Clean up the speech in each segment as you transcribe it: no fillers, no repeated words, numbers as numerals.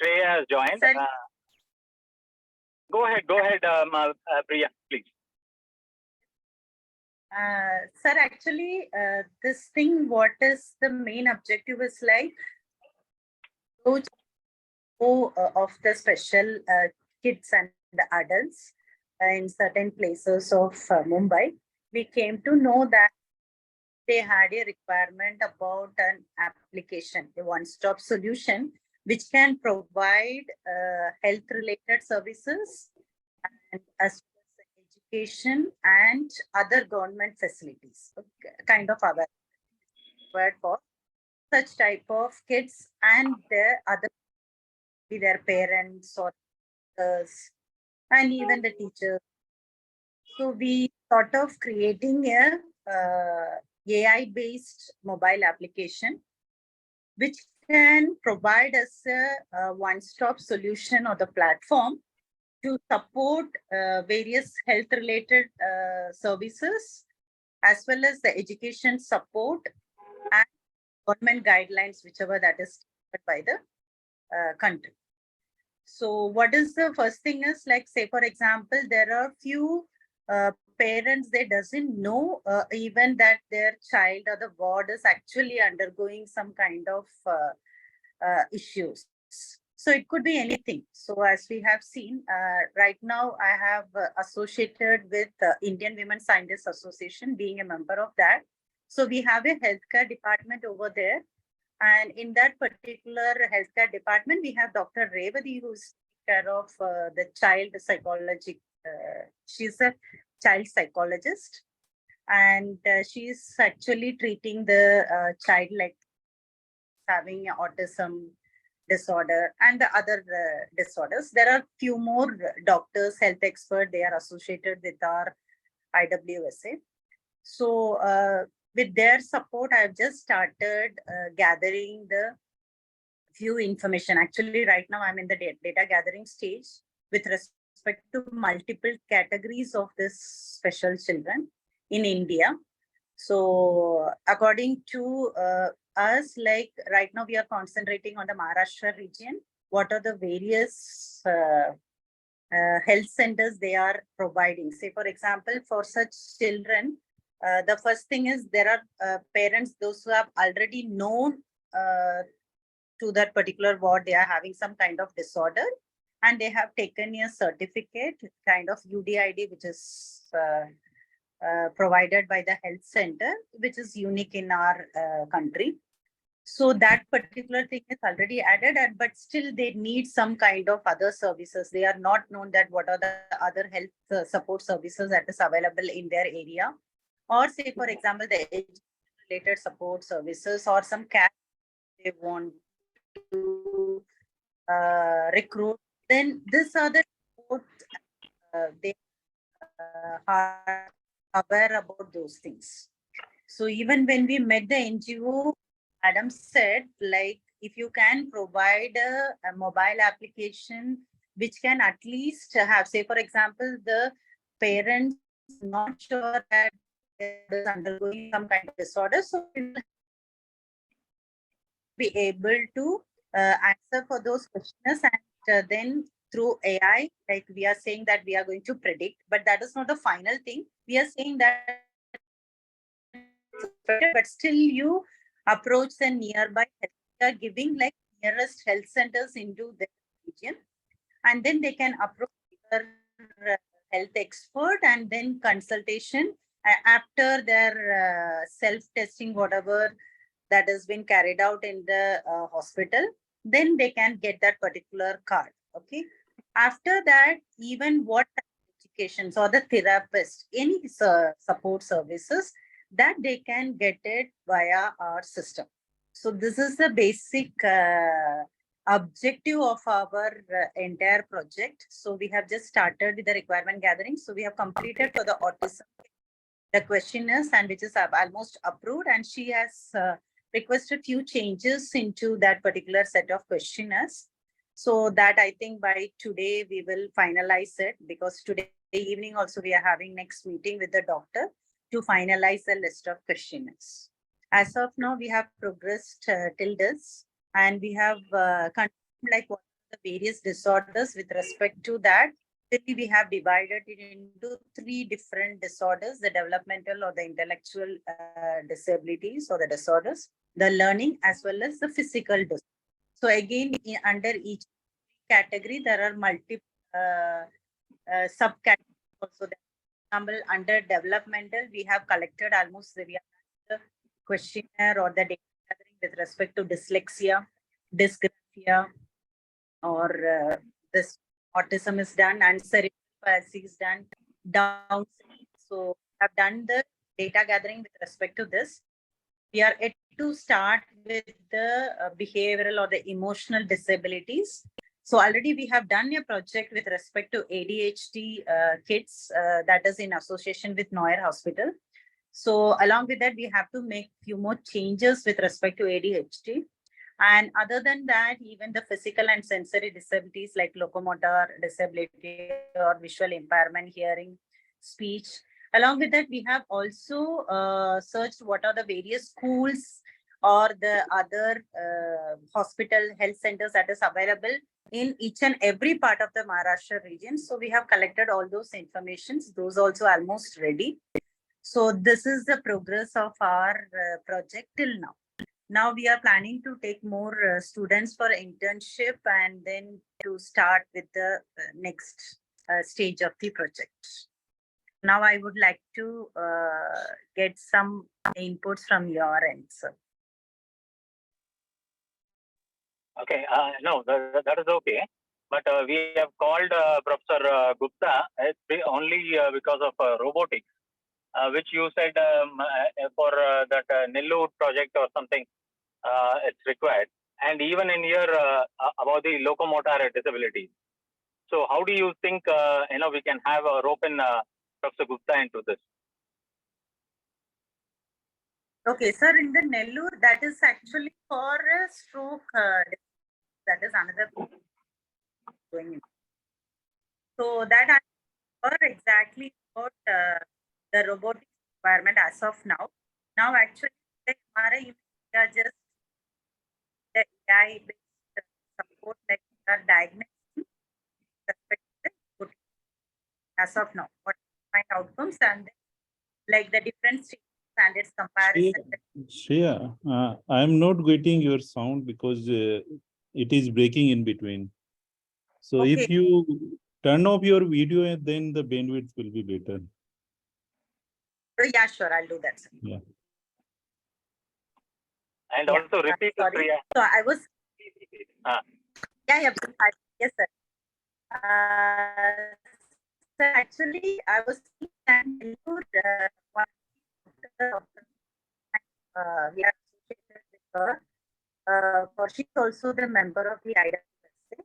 Shreya has joined. Sir, Go ahead, Priya, please. sir, actually, this thing, what is the main objective is like of the special kids and the adults in certain places of Mumbai. We came to know that they had a requirement about an application, a one-stop solution, which can provide health-related services and as well as education and other government facilities, kind of other word for such type of kids and their other, their parents or others, and even the teachers. So we thought of creating a AI-based mobile application, which can provide us a one-stop solution or the platform to support various health-related services, as well as the education support and government guidelines, whichever that is by the country. So what is the first thing is like, say, for example, there are few parents, they doesn't know even that their child or the ward is actually undergoing some kind of issues. So it could be anything. So as we have seen, right now I have associated with Indian Women Scientists Association, being a member of that. So we have a healthcare department over there. And in that particular healthcare department, we have Dr. Revati, who's care of the child psychology. She's a child psychologist, and she's actually treating the child like having autism disorder and the other disorders. There are few more doctors, health experts, they are associated with our IWSA. So with their support, I've just started gathering the few information. Actually, right now I'm in the data gathering stage with respect to multiple categories of this special children in India. So according to us, like right now we are concentrating on the Maharashtra region. What are the various health centers they are providing? Say, for example, for such children, the first thing is there are parents, those who have already known to that particular ward, they are having some kind of disorder, and they have taken a certificate, kind of UDID, which is provided by the health center, which is unique in our country. So that particular thing is already added, but still they need some kind of other services. They are not known that what are the other health support services that is available in their area. Or say, for example, the related support services or some cash they want to recruit. Then these are the support they are aware about those things. So even when we met the NGO, Adam said, like, if you can provide a mobile application which can at least have, say, for example, the parents not sure that is undergoing some kind of disorder, so we will be able to answer for those questions, and then through AI, like we are saying that we are going to predict, but that is not the final thing. We are saying that, but still you approach the nearby health, giving like nearest health centers into the region, and then they can approach their health expert, and then consultation after their self-testing, whatever that has been carried out in the hospital, then they can get that particular card. Okay. After that, even what educations or the therapist, any support services, that they can get it via our system. So this is the basic objective of our entire project. So we have just started with the requirement gathering. So we have completed for the autism the questionnaires, and which is almost approved, and she has requested few changes into that particular set of questionnaires. So that I think by today we will finalize it, because today evening also we are having next meeting with the doctor to finalize the list of questionnaires. As of now, we have progressed till this, and we have like what the various disorders with respect to that. Basically, we have divided it into 3 different disorders: the developmental or the intellectual disabilities or the disorders, the learning, as well as the physical disorders. So again, under each category, there are multiple subcategories also. For example, under developmental, we have collected almost the questionnaire or the data gathering with respect to dyslexia, dysgraphia, or this autism is done, and cerebral palsy is done, Down syndrome. So I've done the data gathering with respect to this. We are yet to start with the behavioral or the emotional disabilities. So already we have done a project with respect to ADHD kids that is in association with Noir Hospital. So along with that, we have to make few more changes with respect to ADHD. And other than that, even the physical and sensory disabilities like locomotor disability or visual impairment, hearing, speech. Along with that, we have also searched what are the various schools or the other hospital health centers that is available in each and every part of the Maharashtra region. So we have collected all those informations. Those also almost ready. So this is the progress of our project till now. Now we are planning to take more students for internship and then to start with the next stage of the project. Now I would like to get some inputs from your end, sir. Okay, no, that is okay. But we have called Professor Gupta only because of robotics, which you said for that Nellore project or something, it's required. And even in here about the locomotor disabilities. So how do you think we can have a rope in Professor Gupta into this? Okay, sir, in the Nellore, that is actually for stroke. That is another going in. So that I'm not exactly about the robotics requirement as of now. Now, actually, like MRI, we are just the AI based support, like we are diagnosing as of now. What find outcomes and like the different standards comparison. Shreya, I'm not getting your sound because it is breaking in between. So Okay. if you turn off your video, then the bandwidth will be better. Yeah, sure, I'll do that, sir. Yeah. And also repeat it, Priya. So I was. Yeah, yes, sir. So actually, I was saying we are associated with her. She's also the member of the IWSA.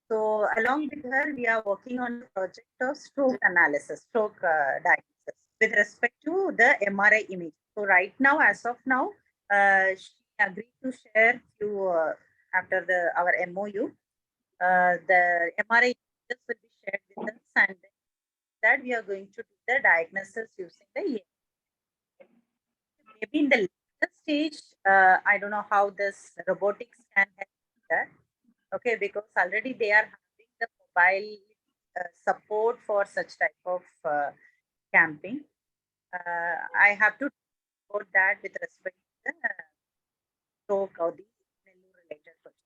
So along with her, we are working on a project of stroke analysis, stroke diagnosis with respect to the MRI image. So right now, as of now, she agreed to share few after our MOU. The MRI images will be shared with us, and that we are going to do the diagnosis using the EMG. Maybe in the later stage, I don't know how this robotics can help that. Okay, because already they are having the mobile support for such type of camping. I have to report that with respect to the stroke or the related question.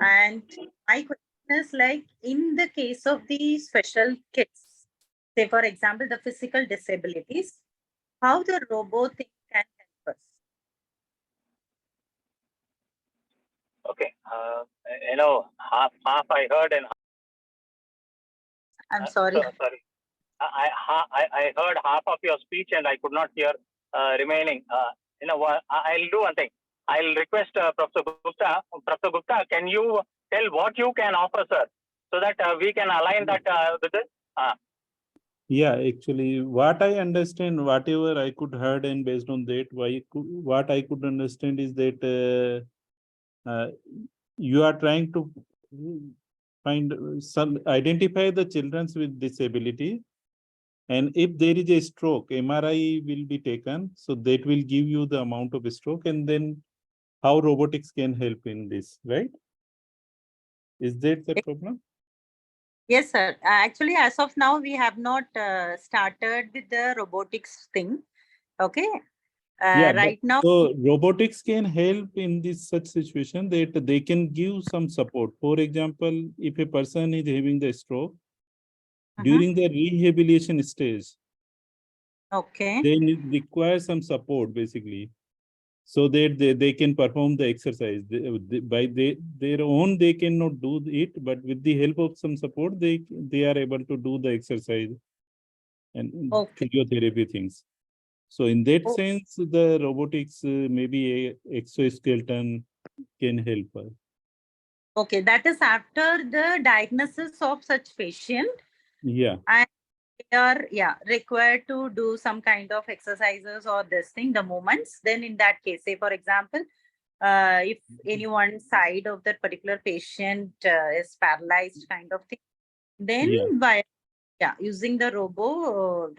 And my question is like in the case of the special kids, say for example, the physical disabilities, how the robot thing can help us? Okay, half I heard and I'm sorry. Sorry, I heard half of your speech and I could not hear remaining. I'll do one thing. I'll request Professor Gupta. Professor Gupta, can you tell what you can offer, sir, so that we can align that with it? Yeah, actually, what I understand, whatever I could heard, and based on that, what I could understand is that you are trying to identify the children with disability, and if there is a stroke, MRI will be taken, so that will give you the amount of stroke, and then how robotics can help in this, right? Is that the problem? Yes, sir. Actually, as of now, we have not started with the robotics thing. Okay. Yeah, but Right now, so robotics can help in this such situation that they can give some support. For example, if a person is having the stroke during the rehabilitation stage, okay. they require some support basically, so that they can perform the exercise. By their own, they cannot do it, but with the help of some support, they are able to do the exercise and Okay. physiotherapy things. So in that Oh. sense, the robotics, maybe a exoskeleton can help us. Okay. That is after the diagnosis of such patient. Yeah, And they are, yeah, required to do some kind of exercises or this thing, the movements. Then in that case, say for example, if any one side of that particular patient is paralyzed kind of thing, then yeah, by using the robo,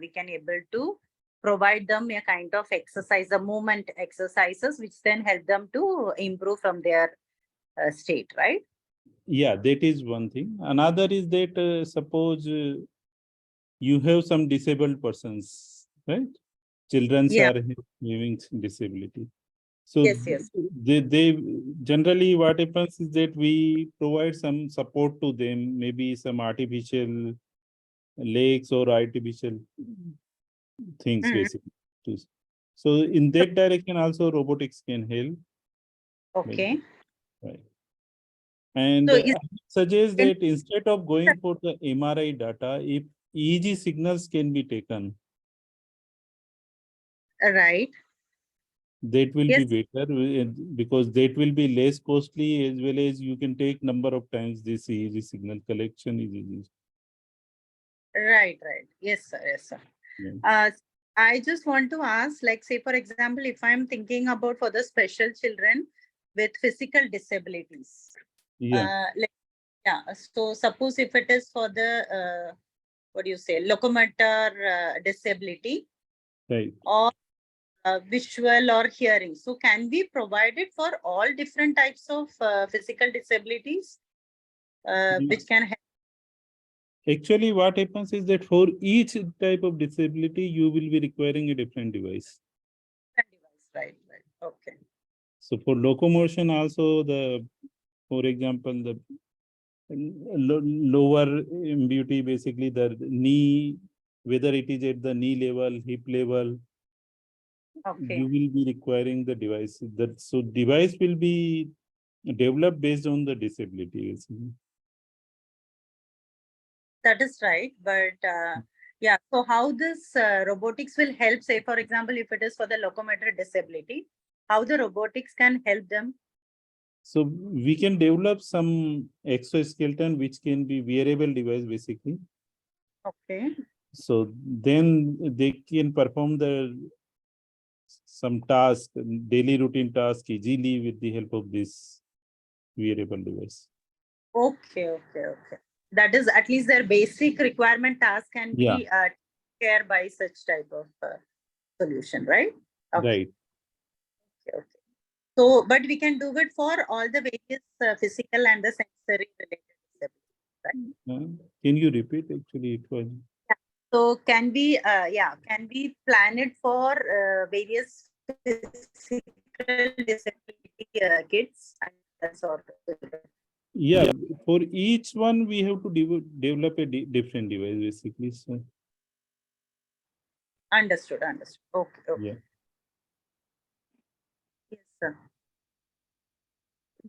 we can able to provide them a kind of exercise, the movement exercises, which then help them to improve from their state, right? yeah. That is one thing. Another is that suppose you have some disabled persons, right? Children Yeah. are having disability. So Yes, yes. they generally what happens is that we provide some support to them, maybe some artificial legs or artificial things Mm. basically. So in that direction also robotics can help. Okay. Right. And So is I suggest that instead of going for the MRI data, if EEG signals can be taken, right. that will be Yes. better because that will be less costly, as well as you can take number of times this EEG signal collection is easy. Right. Right. Yes, sir. Yes, sir. Yeah. I just want to ask, like, say, for example, if I'm thinking about for the special children with physical disabilities, Yeah. so suppose if it is for the, what do you say, locomotor disability Right. or visual or hearing. So can we provide it for all different types of physical disabilities, Yeah. which can help Actually, what happens is that for each type of disability, you will be requiring a different device. the device? Right, right. Okay. So for locomotion also, for example, the lower MBUT, basically the knee, whether it is at the knee level, hip level, Okay. you will be requiring the device. So device will be developed based on the disability. Basically. That is right. But yeah, so how this robotics will help, say, for example, if it is for the locomotor disability, how the robotics can help them? So we can develop some exoskeleton which can be wearable device basically. Okay. So then they can perform some task, daily routine task easily with the help of this wearable device. Okay, okay, okay. That is at least their basic requirement task can Yeah, be care by such type of solution, right? Okay, right. okay, okay. So, but we can do it for all the various physical and the sensory related disabilities, right? Can you repeat? Actually, it was. So can we, can we plan it for various physical disability kids and that's all? Yeah, for each one we have to develop a different device basically. So Understood, understood. Okay, okay. yeah. Yes, sir.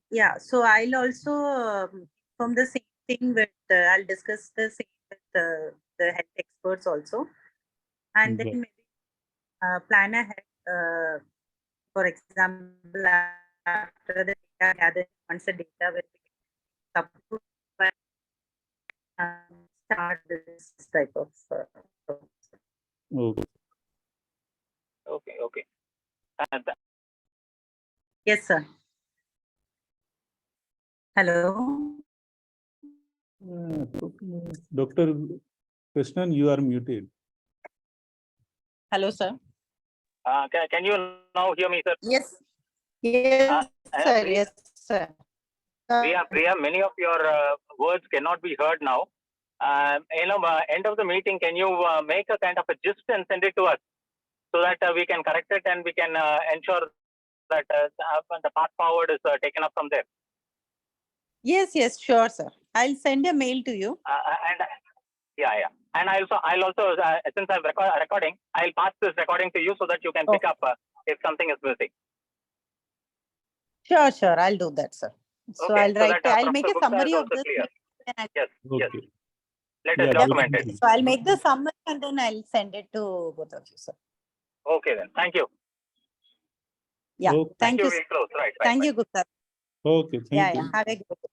Yeah, so I'll also from the same thing with I'll discuss the same with the health experts also, and then Right. maybe plan ahead. For example, after the data gathering, once the data will be approved, start this type of. Okay. Okay, okay. Yes, sir. Hello. Dr. Krishnan, you are muted. Hello, sir. Can you now hear me, sir? Yes. Yes, sir. Priya, Yes, sir. Priya, many of your words cannot be heard now. End of the meeting, can you make a kind of a gist and send it to us so that we can correct it and we can ensure that the path forward is taken up from there. Yes, sure, sir. I'll send a mail to you. Yeah. And I'll also since I'm recording, I'll pass this recording to you so that you can pick up if something is missing. Sure. I'll do that, sir. So Okay, I'll write. that, I'll make a Gupta is summary of also this. clear. Then Yes. Let Yeah, us document it. definitely. So I'll make the summary and then I'll send it to both of you, sir. Okay then. Thank you. Yeah. Okay. Thank you. We'll close. Right. Thank you, Gupta. Okay, thank you. Yeah. Have a good day.